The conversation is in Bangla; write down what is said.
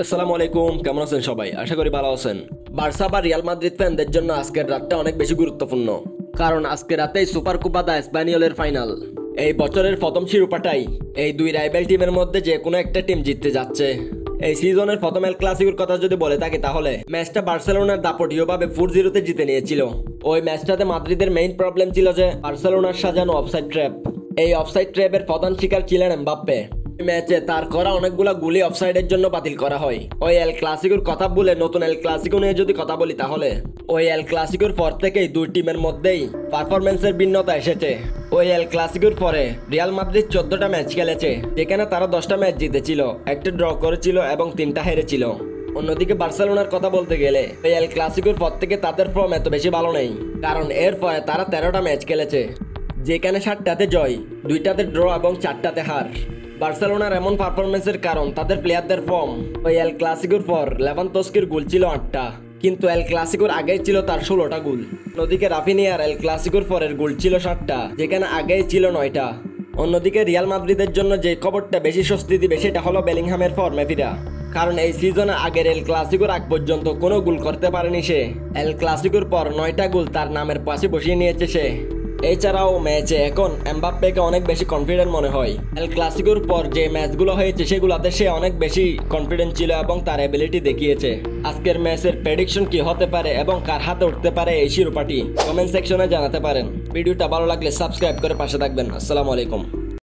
আসসালামু আলাইকুম, কেমন আছেন সবাই? আশা করি ভালো আছেন। বার্সা বা রিয়াল মাদ্রিদ ফ্যানদের জন্য আজকের রাতটা অনেক বেশি গুরুত্বপূর্ণ, কারণ আজকে রাতেই সুপার কোপা দা স্প্যানিয়লের ফাইনাল। এই বছরের প্রথম শিরোপাটাই এই দুই রাইভাল টিমের মধ্যে যে কোনো একটা টিম জিততে যাচ্ছে। এই সিজনের প্রথম এল ক্লাসিকোর কথা যদি বলে থাকি, তাহলে ম্যাচটা বার্সেলোনার দাপটীয়ভাবে 4-0 জিতে নিয়েছিল। ওই ম্যাচটাতে মাদ্রিদের মেইন প্রবলেম ছিল যে বার্সেলোনার সাজানো অফসাইড ট্র্যাপ। এই অফসাইড ট্র্যাপের প্রধান শিকার ছিলেন এমবাপ্পে। ম্যাচে তার করা অনেকগুলা গুলি অফসাইডের জন্য বাতিল করা হয়। ওই এল ক্লাসিকোর কথা বলে নতুন এল ক্লাসিকো নিয়ে যদি কথা বলি, তাহলে ওই এল ক্লাসিকোর পর থেকেই দুই টিমের মধ্যেই পারফরমেন্সের ভিন্নতা এসেছে। ওই এল ক্লাসিকোর পরে রিয়াল মাদ্রিদ 14টা ম্যাচ খেলেছে, যেখানে তারা 10টা ম্যাচ জিতেছিল, একটা ড্র করেছিল এবং 3টা হেরেছিল। অন্যদিকে বার্সেলোনার কথা বলতে গেলে এই এল ক্লাসিকোর পর থেকে তাদের ফর্ম এত বেশি ভালো নেই, কারণ এরপরে তারা 13টা ম্যাচ খেলেছে, যেখানে 7টাতে জয়, 2টাতে ড্র এবং 4টাতে হার। বার্সেলোনার এমন পারফরমেন্সের কারণ তাদের প্লেয়ারদের ফর্ম। ওই এল ক্লাসিকোর পর লেভানডস্কির গোল ছিল 8টা, কিন্তু এল ক্লাসিকোর আগেই ছিল তার 16টা গোল। অন্যদিকে রাফিনিয়ার এল ক্লাসিকোর পরের গোল ছিল 7টা, যেখানে আগেই ছিল 9টা। অন্যদিকে রিয়াল মাদ্রিদের জন্য যে খবরটা বেশি স্বস্তি দিবে সেটা হলো বেলিংহামের ফর্মে ফিরা, কারণ এই সিজনে আগের এল ক্লাসিকোর আগ পর্যন্ত কোনো গোল করতে পারেনি সে। এল ক্লাসিকোর পর 9টা গোল তার নামের পাশে বসিয়ে নিয়েছে সে। এছাড়াও ম্যাচে এখন এমবাপ্পেকে অনেক বেশি কনফিডেন্ট মনে হয়। এল ক্লাসিকোর পর যে ম্যাচগুলো হয়েছে সেগুলোতে সে অনেক বেশি কনফিডেন্ট ছিল এবং তার অ্যাবিলিটি দেখিয়েছে। আজকের ম্যাচের প্রেডিকশন কি হতে পারে এবং কার হাতে উঠতে পারে এই শিরোপাটি, কমেন্ট সেকশনে জানাতে পারেন। ভিডিওটা ভালো লাগলে সাবস্ক্রাইব করে পাশে থাকবেন। আসসালামু আলাইকুম।